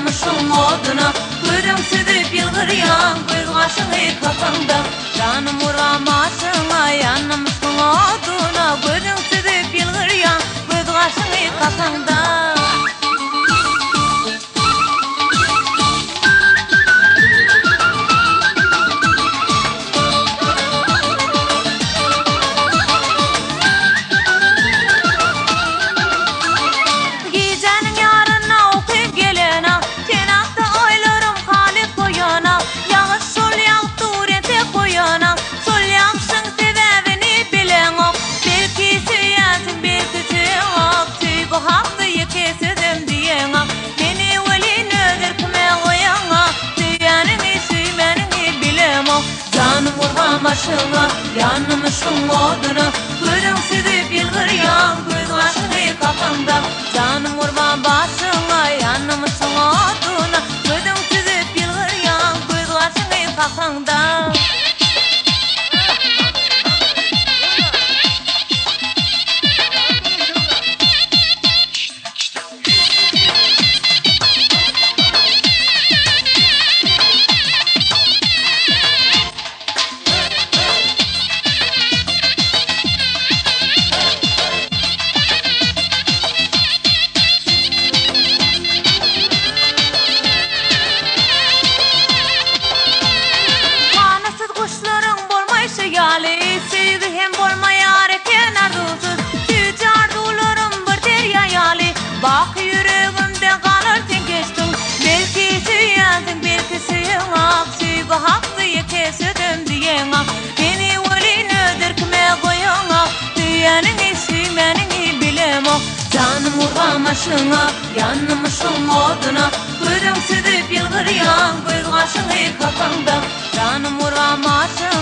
yanmışım oduna. Gözüm süzüp yılgırıyan göz kaşığı kafamda. Canım vuramaşına yanmışım oduna. Gözüm süzüp yılgırıyan göz kaşığı kafamda. Başına yanmışım oduna. Gözüm süzüp yılgırıyan göz kaşığı kafamda. Canım vurma başına yanmışım oduna. Gözüm süzüp yılgırıyan göz kaşığı kafamda. Bak yüreğimde kalır sen geçtin. Belki süyendin, belki süyenak. Süyü hakkıyı kesedim diyenak. Beni ölünödür kime koyanak. Düyenini suymenini bilemak. Canım vuramaşına yanmışım oduna. Gözüm süzüp yılgırıyan göz kaşığı kafamda. Canım vuramaşına